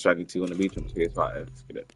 Stranding 2 on the beach on the PS5. Let's get it.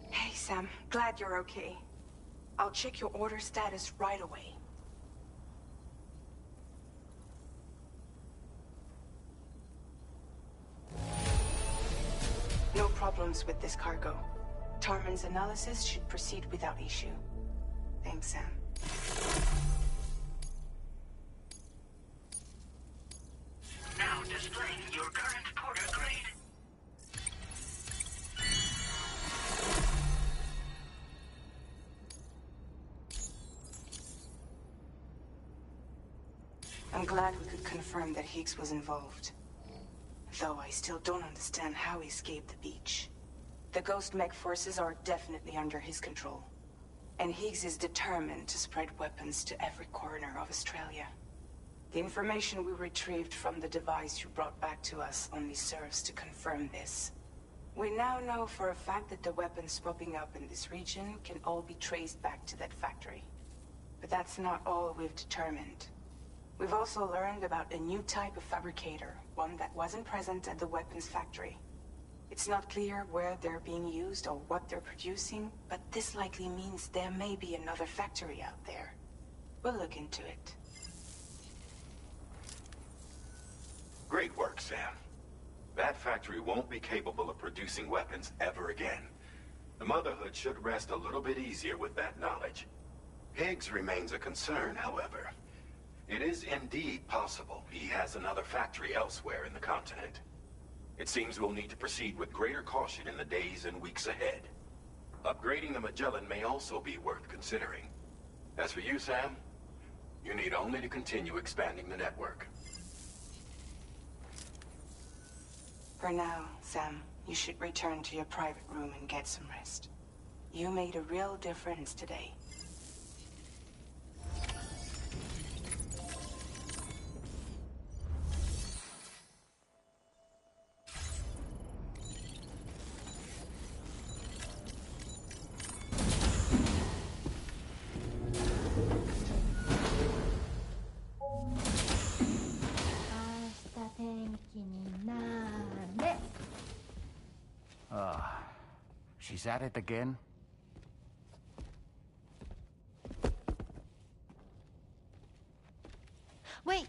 Hey, Sam. Glad you're okay. I'll check your order status right away. No problems with this cargo. Tarman's analysis should proceed without issue. Thanks, Sam. Now displaying your current porter grade. I'm glad we could confirm that Higgs was involved. Though I still don't understand how he escaped the beach. The Ghost Mech forces are definitely under his control. And Higgs is determined to spread weapons to every corner of Australia. The information we retrieved from the device you brought back to us only serves to confirm this. We now know for a fact that the weapons popping up in this region can all be traced back to that factory. But that's not all we've determined. We've also learned about a new type of fabricator, one that wasn't present at the weapons factory. It's not clear where they're being used or what they're producing, but this likely means there may be another factory out there. We'll look into it. Great work, Sam. That factory won't be capable of producing weapons ever again. The Motherhood should rest a little bit easier with that knowledge. Higgs remains a concern, however. It is indeed possible he has another factory elsewhere in the continent. It seems we'll need to proceed with greater caution in the days and weeks ahead. Upgrading the Magellan may also be worth considering. As for you, Sam, you need only to continue expanding the network. For now, Sam, you should return to your private room and get some rest. You made a real difference today. She's at it again? Wait!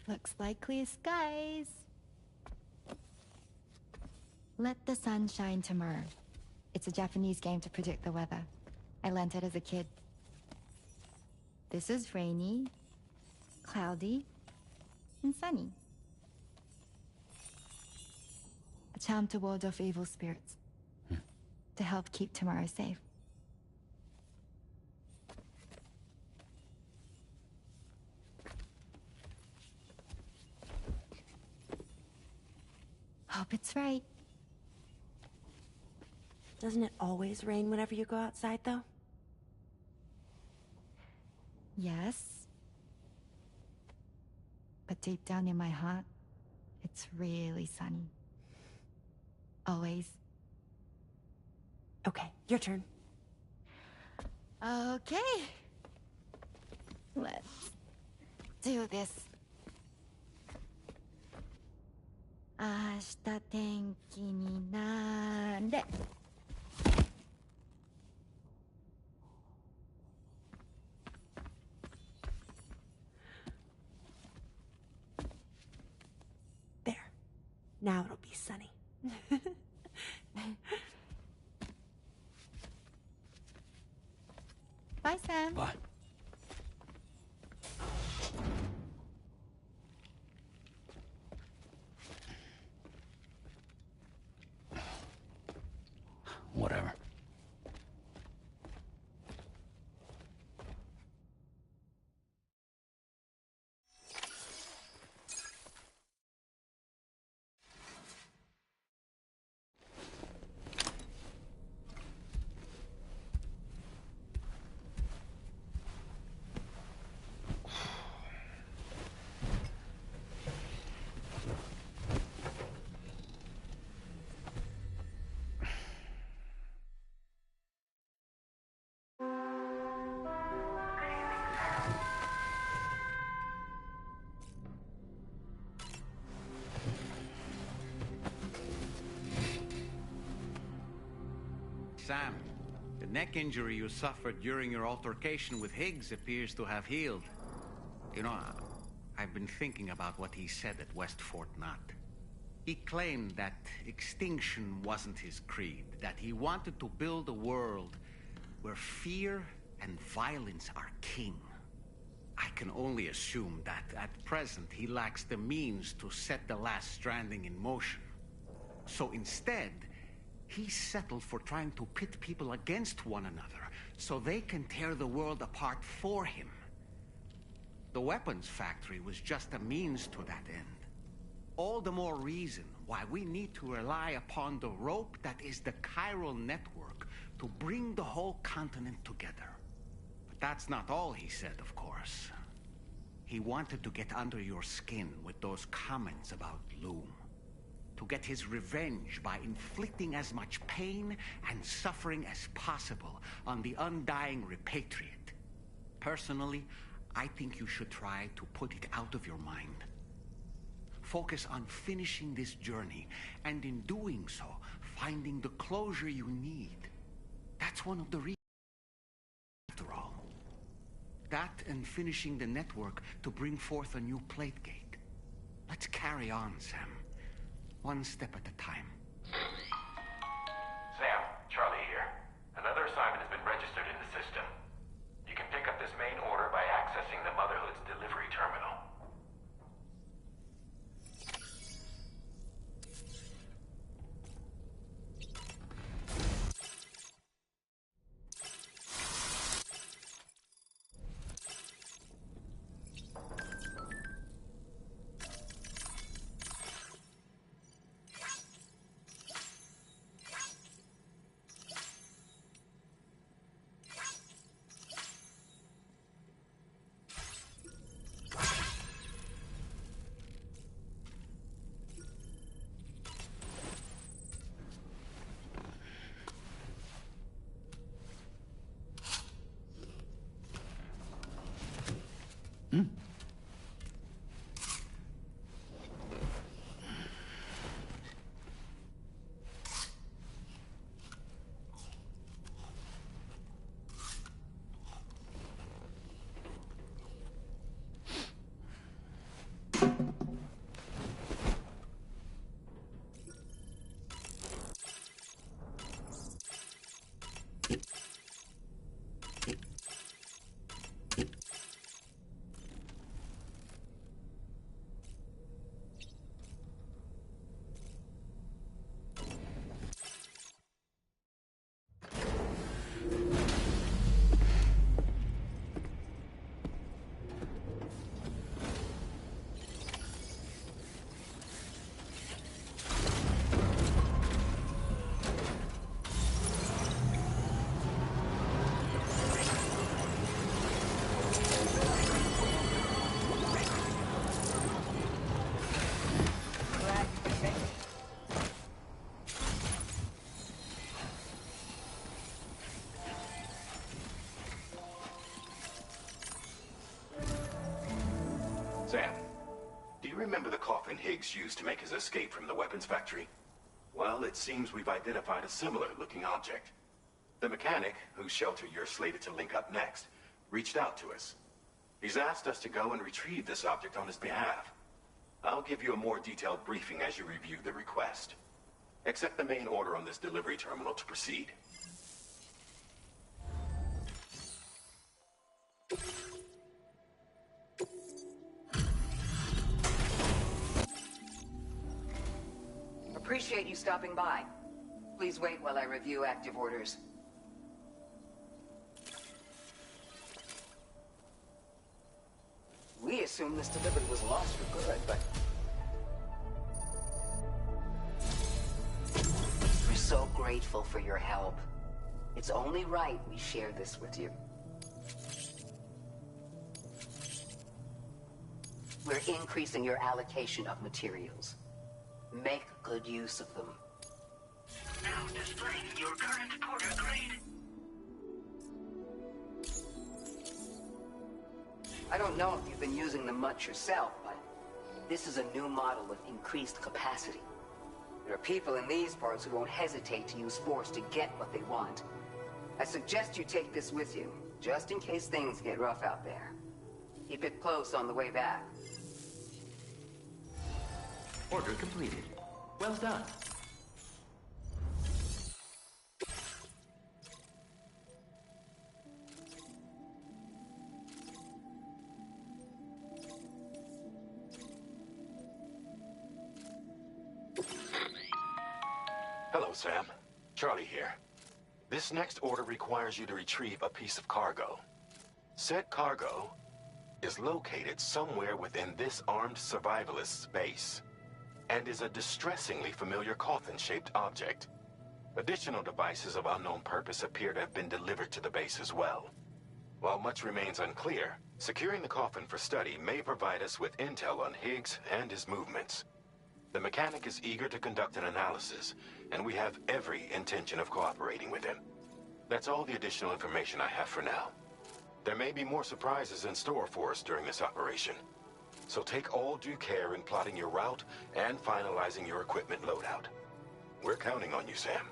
Looks like clear skies. Let the sun shine tomorrow. It's a Japanese game to predict the weather. I learned it as a kid. This is rainy, cloudy, and sunny. A charm to ward off evil spirits. To help keep tomorrow safe. Hope it's right. Doesn't it always rain whenever you go outside, though? Yes. But deep down in my heart, it's really sunny. Always. Okay, your turn. Okay. Let's do this. 明日天気になれ。There. Now it'll be sunny. Bye, Sam. Bye. Whatever. Sam, the neck injury you suffered during your altercation with Higgs appears to have healed. You know, I've been thinking about what he said at West Fort Knot. He claimed that extinction wasn't his creed, that he wanted to build a world where fear and violence are king. I can only assume that at present he lacks the means to set the last Stranding in motion. So instead, he settled for trying to pit people against one another so they can tear the world apart for him. The weapons factory was just a means to that end. All the more reason why we need to rely upon the rope that is the chiral network to bring the whole continent together. But that's not all he said, of course. He wanted to get under your skin with those comments about Loom. To get his revenge by inflicting as much pain and suffering as possible on the undying repatriate. Personally, I think you should try to put it out of your mind. Focus on finishing this journey, and in doing so, finding the closure you need. That's one of the reasons, after all. That and finishing the network to bring forth a new plate gate. Let's carry on, Sam. One step at a time. Sam, Charlie here. Another assignment has been registered in the system. You can pick up this main order by accessing the Motherhood's delivery terminal. Sam, do you remember the coffin Higgs used to make his escape from the weapons factory? Well, it seems we've identified a similar-looking object. The mechanic, whose shelter you're slated to link up next, reached out to us. He's asked us to go and retrieve this object on his behalf. I'll give you a more detailed briefing as you review the request. Accept the main order on this delivery terminal to proceed. Appreciate you stopping by. Please wait while I review active orders. We assumed this delivery was lost for good, but... We're so grateful for your help. It's only right we share this with you. We're increasing your allocation of materials. Make good use of them. Now displaying your current porter grade. I don't know if you've been using them much yourself, but this is a new model with increased capacity. There are people in these parts who won't hesitate to use force to get what they want. I suggest you take this with you, just in case things get rough out there. Keep it close on the way back. Order completed. Well done. Hello, Sam. Charlie here. This next order requires you to retrieve a piece of cargo. Said cargo is located somewhere within this armed survivalist's base, and is a distressingly familiar coffin-shaped object. Additional devices of unknown purpose appear to have been delivered to the base as well. While much remains unclear, securing the coffin for study may provide us with intel on Higgs and his movements. The mechanic is eager to conduct an analysis, and we have every intention of cooperating with him. That's all the additional information I have for now. There may be more surprises in store for us during this operation, so take all due care in plotting your route and finalizing your equipment loadout. We're counting on you, Sam.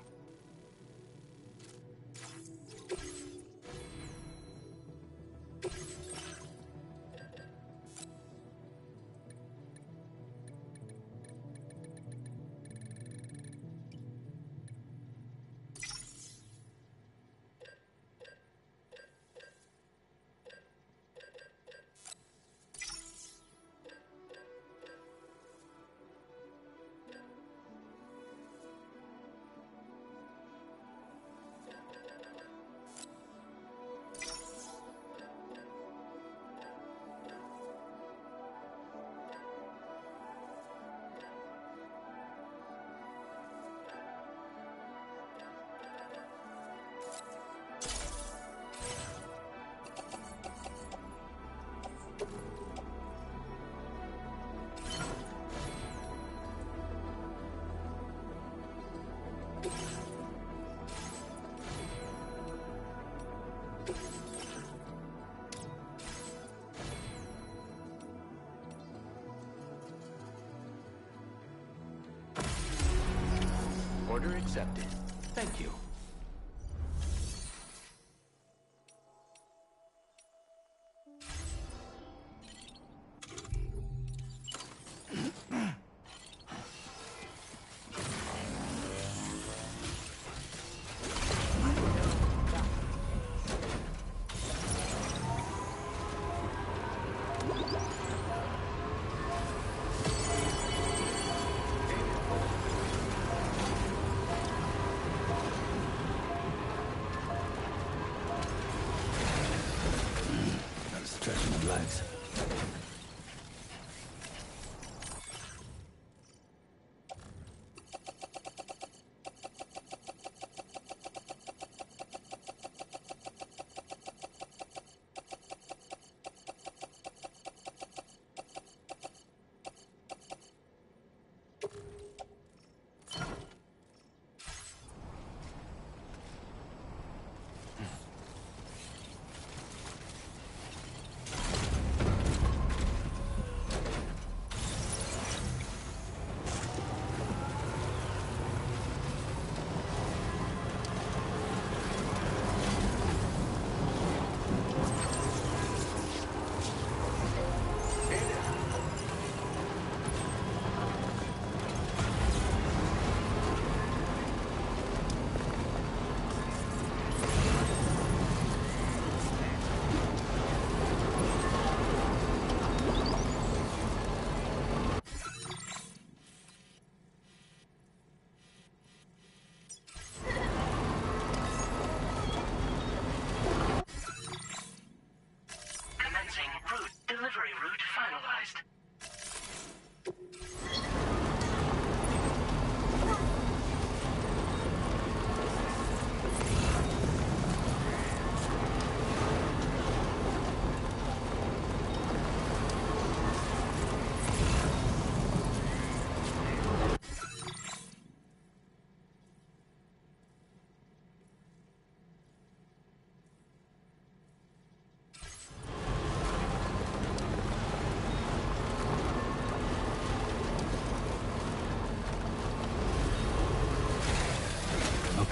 Order accepted. Thank you.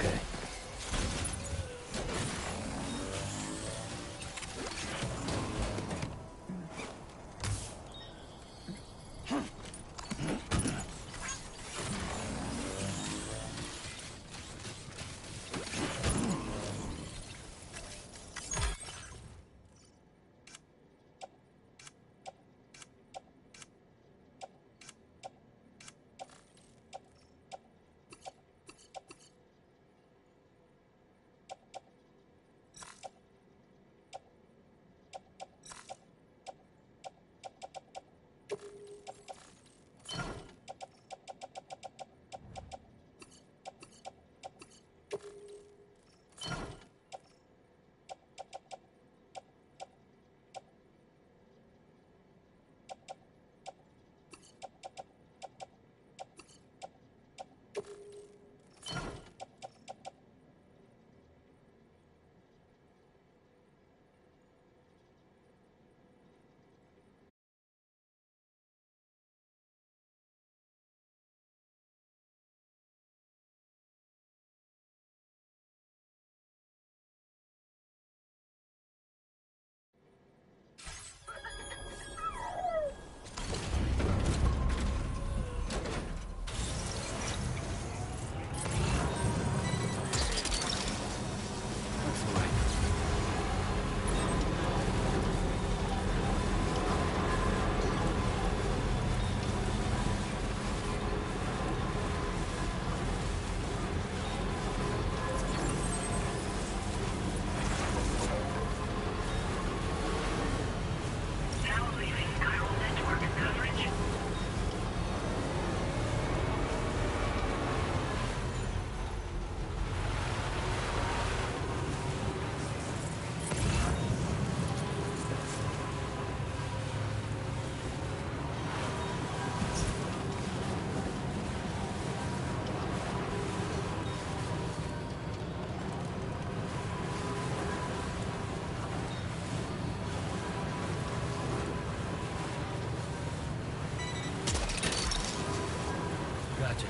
okay. Now leaving chiral network coverage. Gotcha.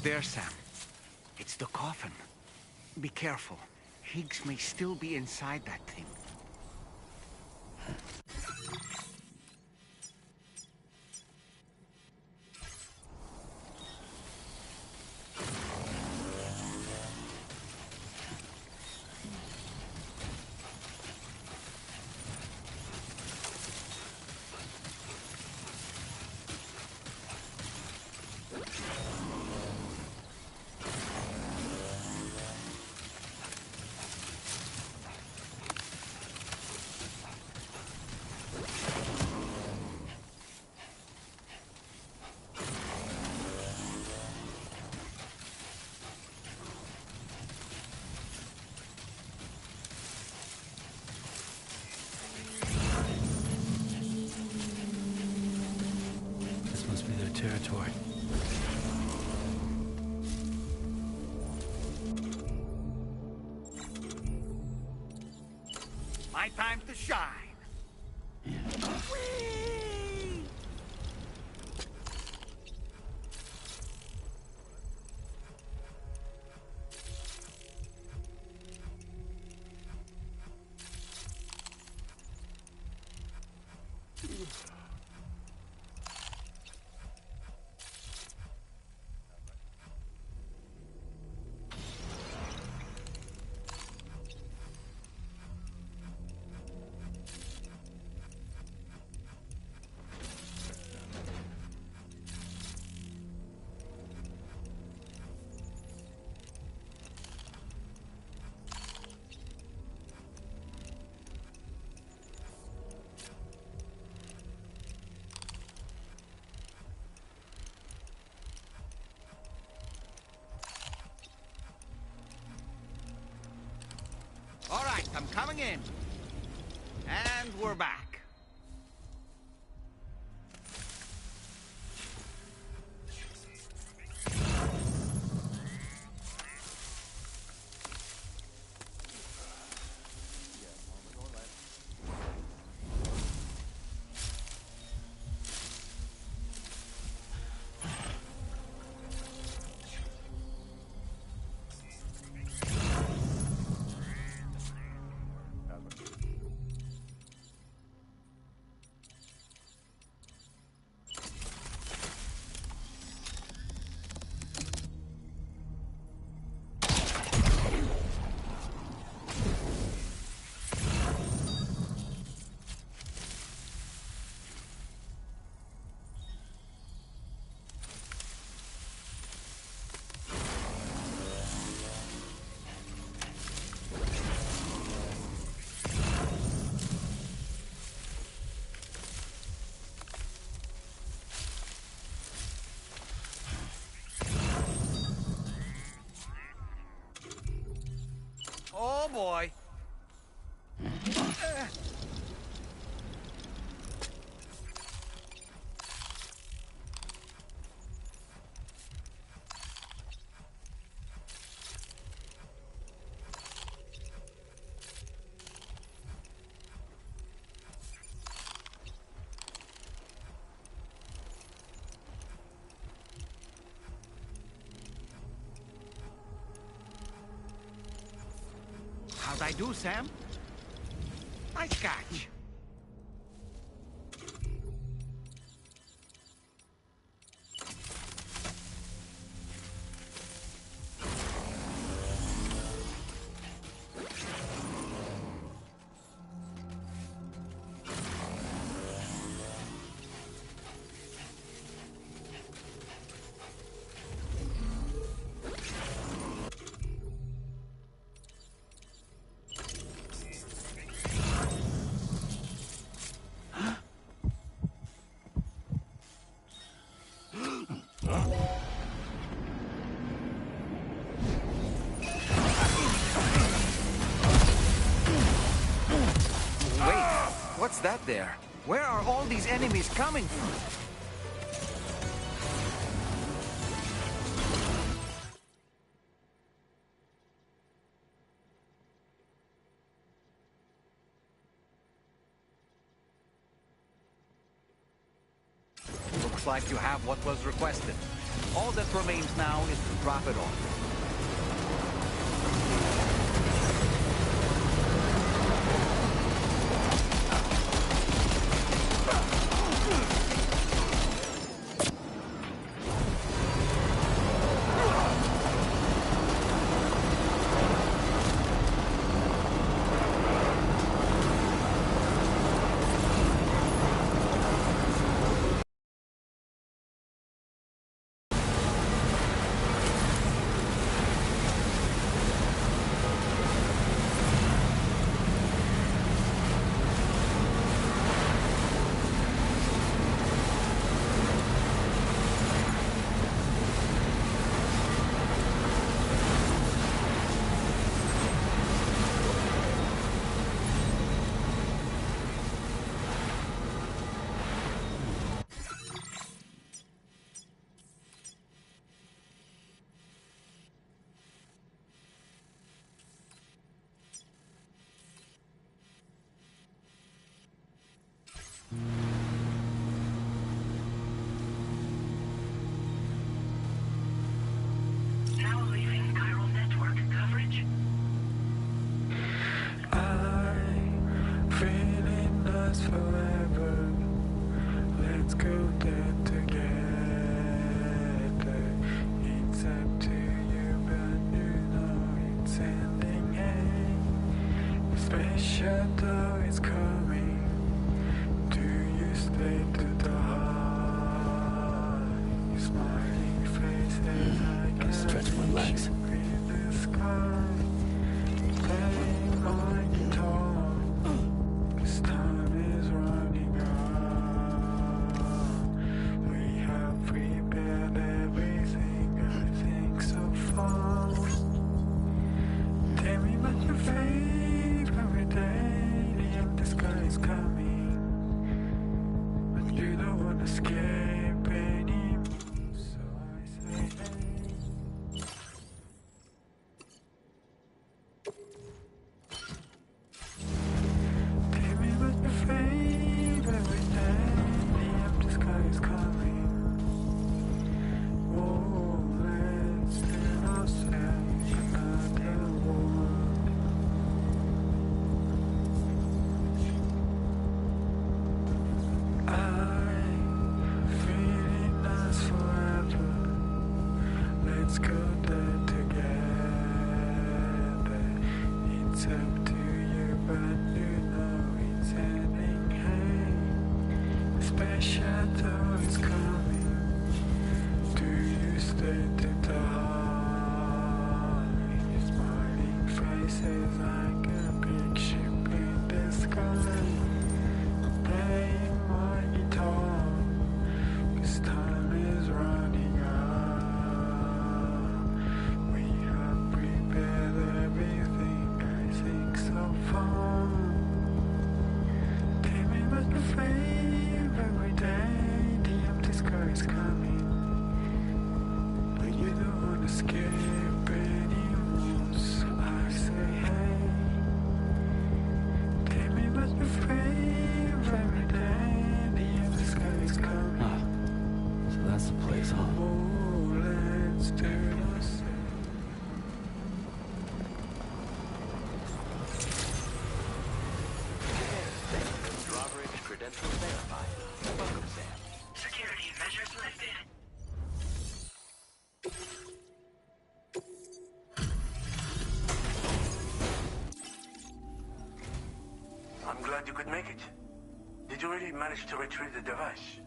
there, Sam. It's the coffin. Be careful. Higgs may still be inside that thing. This must be their territory. My time to shine. All right, I'm coming in. And we're back. Oh boy. How'd I do, Sam? Nice catch. What's that there? Where are all these enemies coming from? Looks like you have what was requested. All that remains now is to drop it off. Now leaving chiral network coverage. Feeling us forever. Let's go there together. It's up to you, but you know it's ending. Hey, space shuttle is coming. Do you stay to the heart? Your smiling face as I can Stretch my legs. in the sky. Playing my guitar. This time is running out. We have prepared everything, I think so far. Tell me about your favorite day. The empty sky is coming, but you don't want to escape anymore. So I say, hey. Tell me about your favorite day. The empty sky is coming. Oh, let's turn ourselves another world. I'm feeling us forever. Let's go there together. It's up to you, but you know it's ending. Hey, the space shuttle is coming. Do you stay to the heart? Your smiling faces like a big ship in the sky. Playing my guitar, 'cause time is running out. We have prepared everything, I think so far. Tell me about your favorite day. The empty sky is coming, but you don't want to escape anymore. So I say, hey. Tell me about your favorite day. The empty sky is coming. Ah, so that's the place, huh? Oh, let's do this. Drawbridge credentials verified. Welcome, Sam. Security measures lifted. I'm glad you could make it. Did you really manage to retrieve the device?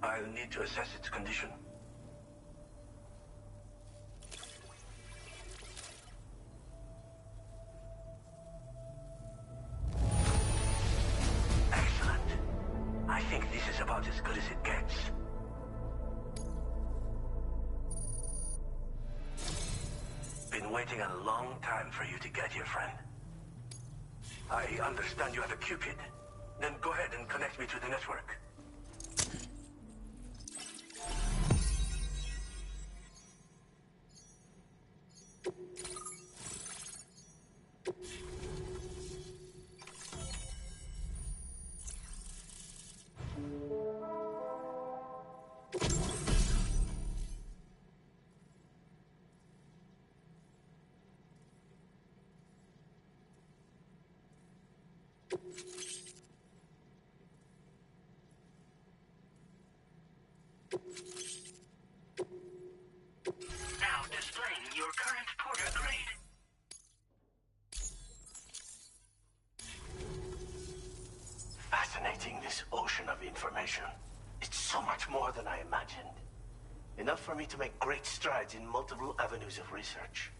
I'll need to assess its condition. Excellent. I think this is about as good as it gets. Been waiting a long time for you to get here, friend. I understand you have a Cupid. Then go ahead and connect me to the network. ocean of information. It's so much more than I imagined. Enough for me to make great strides in multiple avenues of research.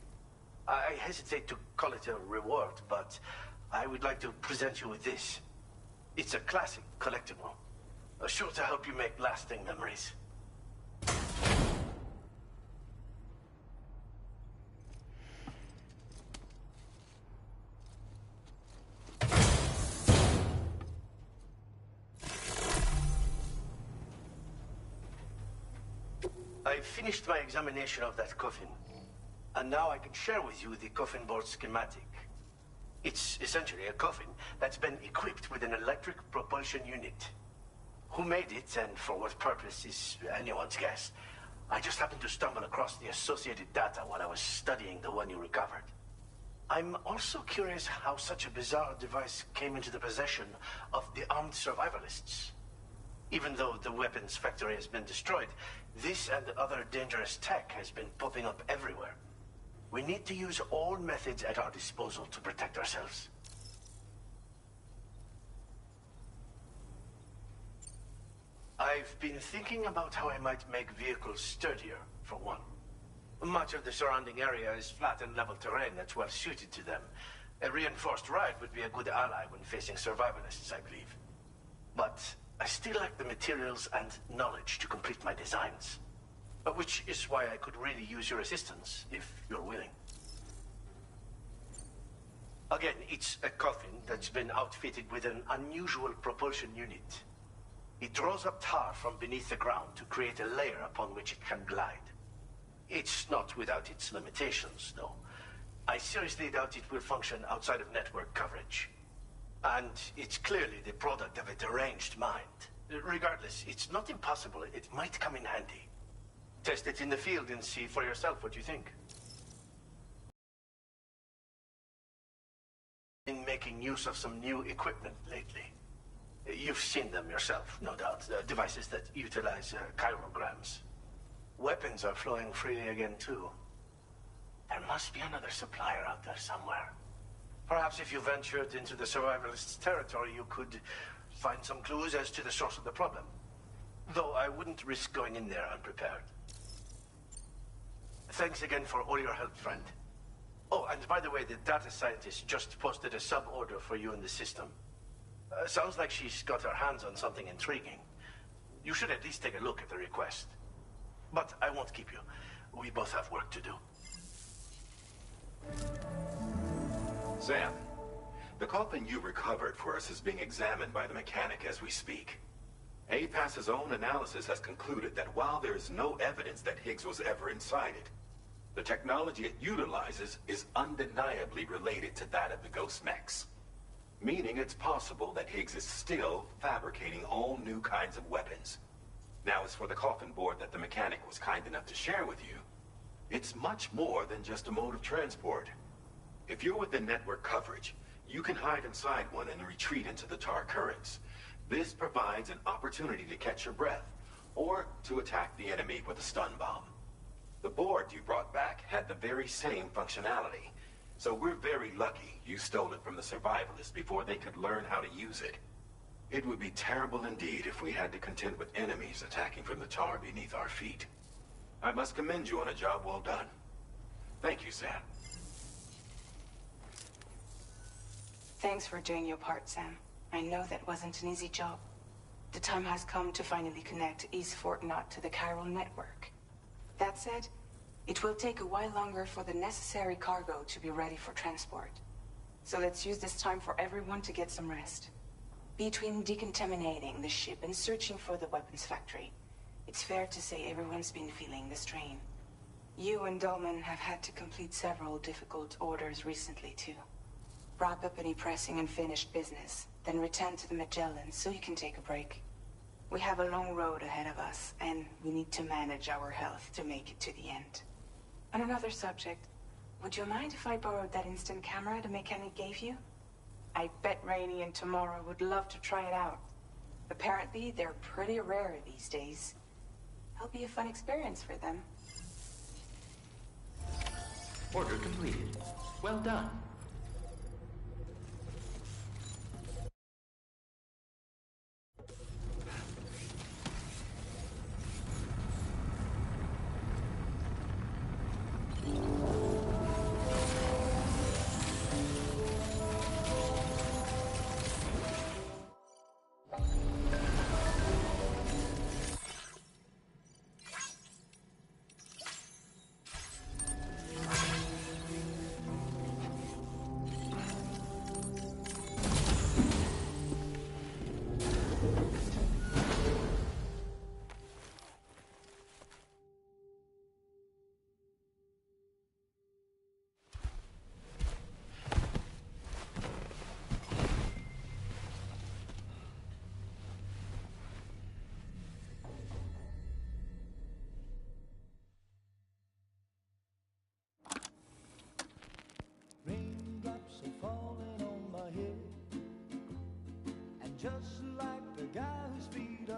I hesitate to call it a reward, but I would like to present you with this. It's a classic collectible, sure to help you make lasting memories. I finished my examination of that coffin, and now I can share with you the coffin board schematic. It's essentially a coffin that's been equipped with an electric propulsion unit. Who made it and for what purpose is anyone's guess. I just happened to stumble across the associated data while I was studying the one you recovered. I'm also curious how such a bizarre device came into the possession of the armed survivalists. Even though the weapons factory has been destroyed, this and other dangerous tech has been popping up everywhere. We need to use all methods at our disposal to protect ourselves. I've been thinking about how I might make vehicles sturdier, for one. Much of the surrounding area is flat and level terrain that's well suited to them. A reinforced ride would be a good ally when facing survivalists, I believe. But I still lack the materials and knowledge to complete my designs. Which is why I could really use your assistance, if you're willing. Again, it's a coffin that's been outfitted with an unusual propulsion unit. It draws up tar from beneath the ground to create a layer upon which it can glide. It's not without its limitations, though. I seriously doubt it will function outside of network coverage. And it's clearly the product of a deranged mind. Regardless, it's not impossible. It might come in handy. Test it in the field and see for yourself what you think. In making use of some new equipment lately. You've seen them yourself, no doubt. Devices that utilize chirograms. Weapons are flowing freely again, too. There must be another supplier out there somewhere. Perhaps if you ventured into the survivalists' territory, you could find some clues as to the source of the problem. Though I wouldn't risk going in there unprepared. Thanks again for all your help, friend. Oh, and by the way, the data scientist just posted a sub-order for you in the system. Sounds like she's got her hands on something intriguing. You should at least take a look at the request. But I won't keep you. We both have work to do. Sam, the coffin you recovered for us is being examined by the mechanic as we speak. APAS's own analysis has concluded that while there is no evidence that Higgs was ever inside it, the technology it utilizes is undeniably related to that of the Ghost mechs. Meaning it's possible that Higgs is still fabricating all new kinds of weapons. Now, as for the coffin board that the mechanic was kind enough to share with you, it's much more than just a mode of transport. If you're within network coverage, you can hide inside one and retreat into the tar currents. This provides an opportunity to catch your breath, or to attack the enemy with a stun bomb. The board you brought back had the very same functionality, so we're very lucky you stole it from the survivalists before they could learn how to use it. It would be terrible indeed if we had to contend with enemies attacking from the tar beneath our feet. I must commend you on a job well done. Thank you, Sam. Thanks for doing your part, Sam. I know that wasn't an easy job. The time has come to finally connect East Fort Knot to the chiral network. That said, it will take a while longer for the necessary cargo to be ready for transport. So let's use this time for everyone to get some rest. Between decontaminating the ship and searching for the weapons factory, it's fair to say everyone's been feeling the strain. You and Dolman have had to complete several difficult orders recently, too. Wrap up any pressing and finished business, then return to the Magellan so you can take a break. We have a long road ahead of us, and we need to manage our health to make it to the end. On another subject, would you mind if I borrowed that instant camera the mechanic gave you? I bet Rainey and Tamara would love to try it out. Apparently, they're pretty rare these days. It'll be a fun experience for them. Order completed. Well done.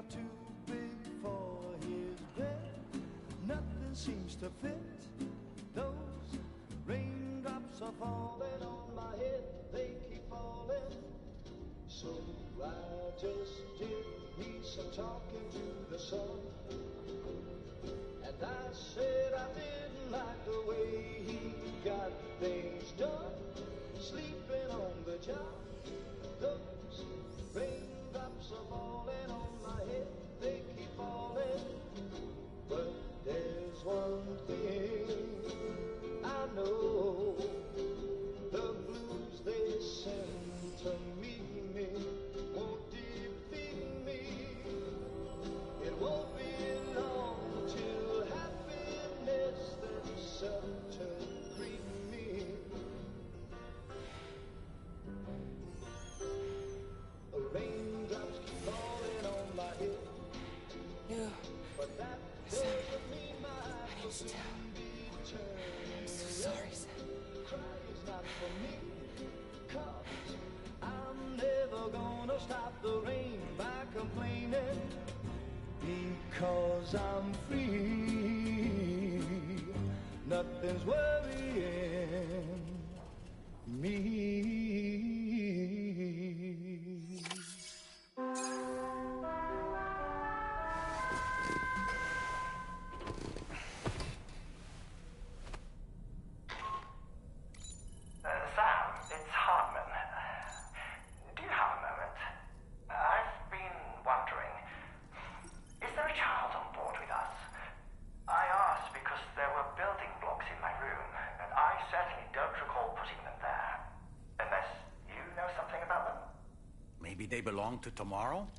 too big for his bed. Nothing seems to fit. Those raindrops are falling on my head. They keep falling. So I just did me some talking to the sun. And I said I didn't like the way he got things done. Sleeping on the job. Those raindrops are falling on my head. They keep falling. But there's one thing I know. The blues they send to meet me won't defeat me. It won't be long till happiness themselves to greet me. The raindrops keep falling on my head. No. But that doesn't mean my eyes will soon be turning. I'm so sorry, Sam. Crying's not for me, 'cause I'm never gonna stop the rain by complaining. Because I'm free, nothing's worrying me. Sam, it's Hartman. Do you have a moment? I've been wondering, is there a child on board with us? I asked because there were building blocks in my room, and I certainly don't recall putting them there. Unless you know something about them? Maybe they belong to Tomorrow?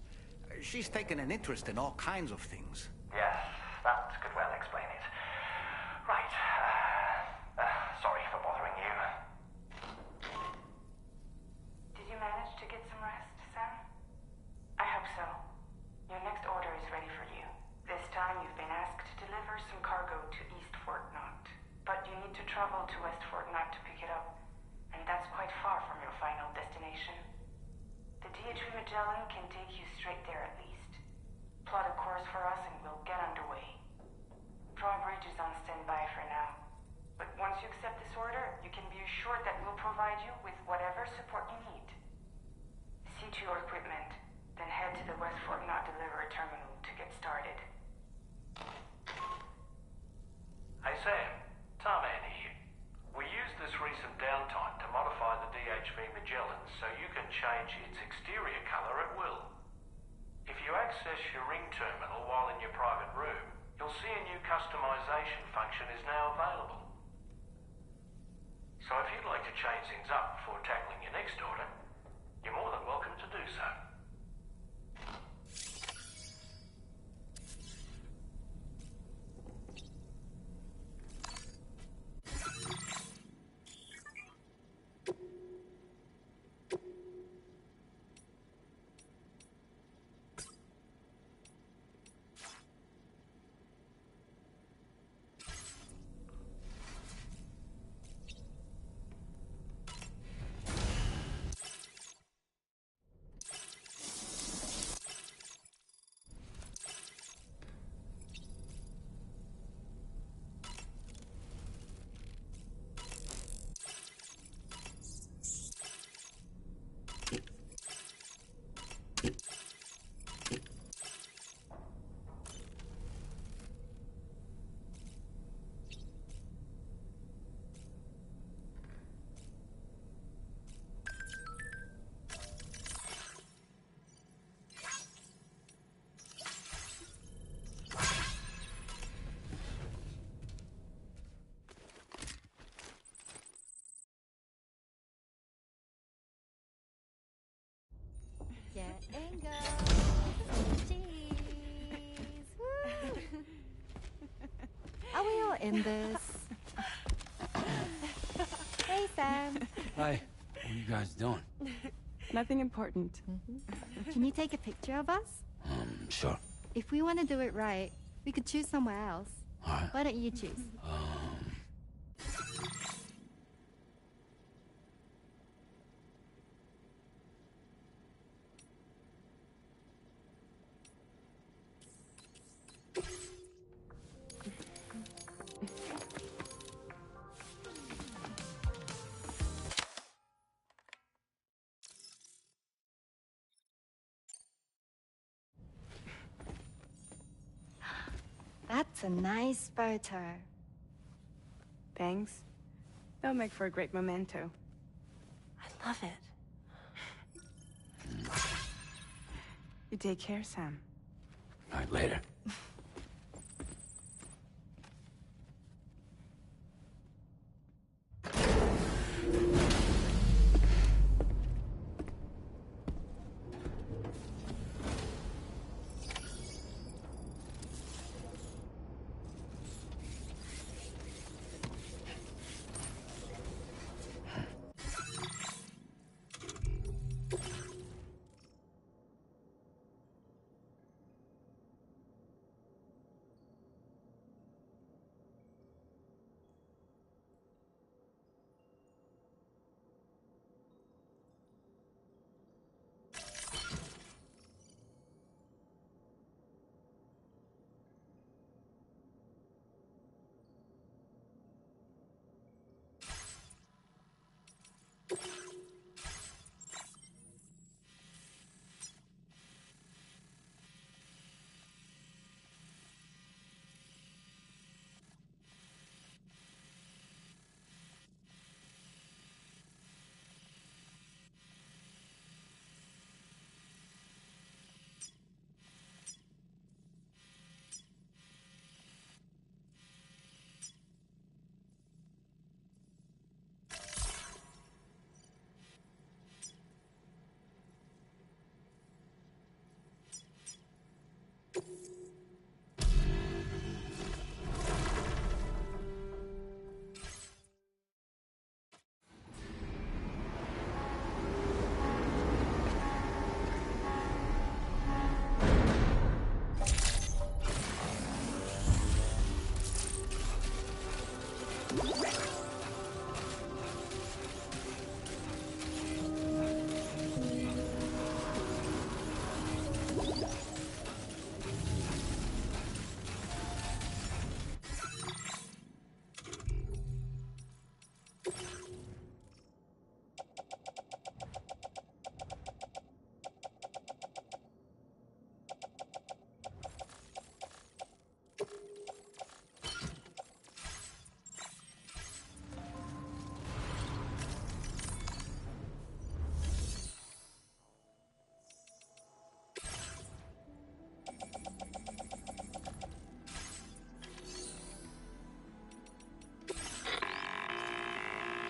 She's taken an interest in all kinds of things. Yes, that could well explain it. Right. Sorry for bothering you. Did you manage to get some rest, Sam? I hope so. Your next order is ready for you. This time you've been asked to deliver some cargo to East Fort Knott. But you need to travel to West Fort Knott to pick it up. And that's quite far from your final destination. The DHV Magellan can take you straight there at least. Plot a course for us and we'll get underway. Drawbridge is on standby for now. But once you accept this order, you can be assured that we'll provide you with whatever support you need. See to your equipment, then head to the West Fort Knott delivery terminal to get started. Hey Sam, Tarman here. We used this recent downtime to modify the DHV Magellan so you can change its exterior colour at will. If you access your ring terminal while in your private room, you'll see a new customization function is now available. So if you'd like to change things up before tackling your next order, you're more than welcome to do so. Getting go. Cheese. Woo. Are we all in this? Hey, Sam. Hi. What are you guys doing? Nothing important. Can you take a picture of us? Sure. If we want to do it right, we could choose somewhere else. All right. Why don't you choose? That's a nice photo. Thanks. They'll make for a great memento. I love it. You take care, Sam. All right, later.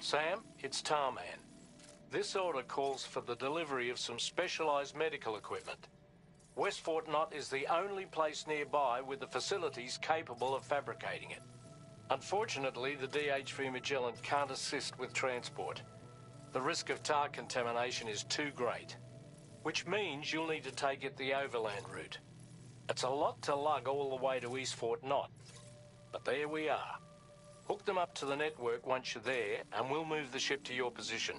Sam, it's Tarman. This order calls for the delivery of some specialized medical equipment. West Fort Knott is the only place nearby with the facilities capable of fabricating it. Unfortunately, the DHV Magellan can't assist with transport. The risk of tar contamination is too great, which means you'll need to take it the overland route. It's a lot to lug all the way to East Fort Knott, but there we are. Hook them up to the network once you're there, and we'll move the ship to your position.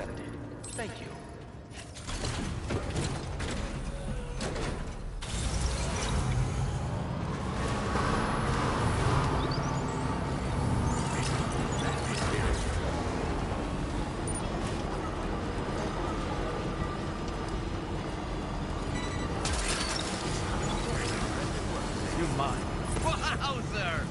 accepted. Thank you. You're mine. Wowzer!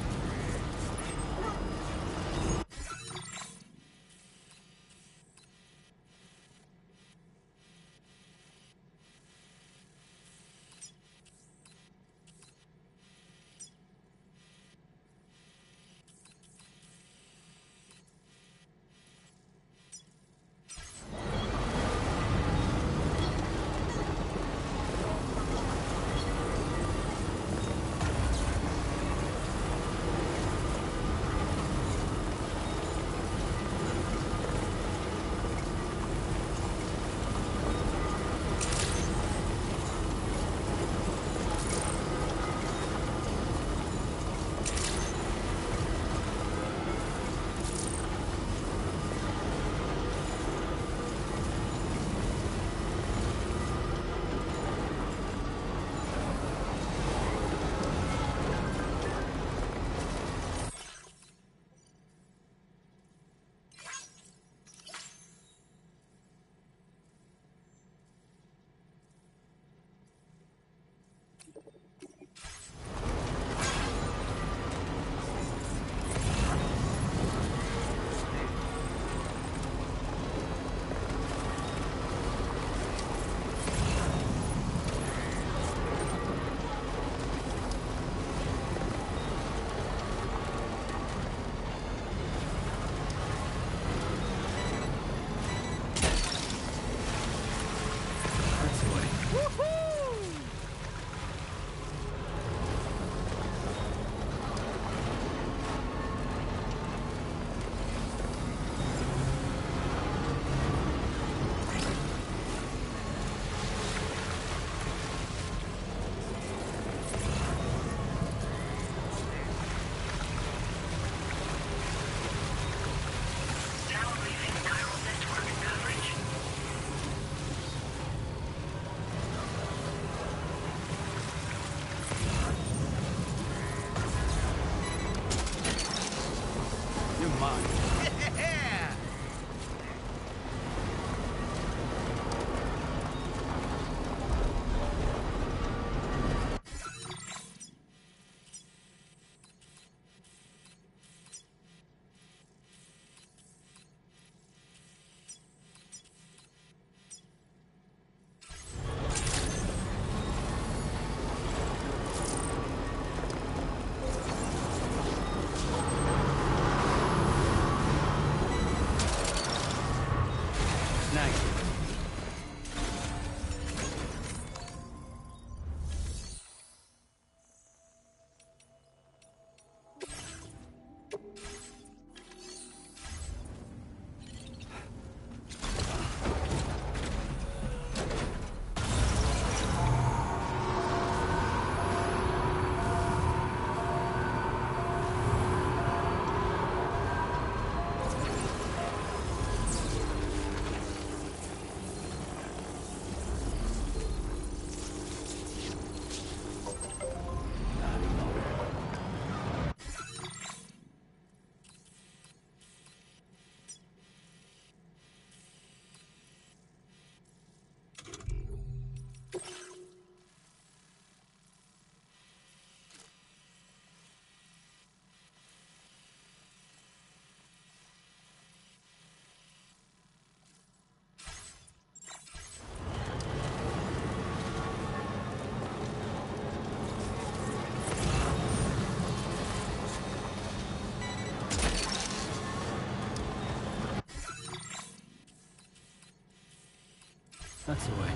That's the way.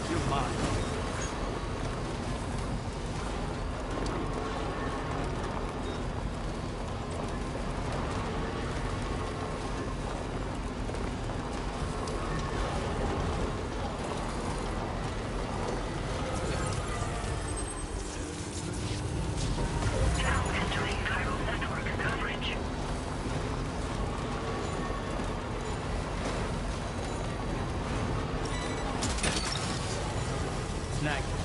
You're mine. Snack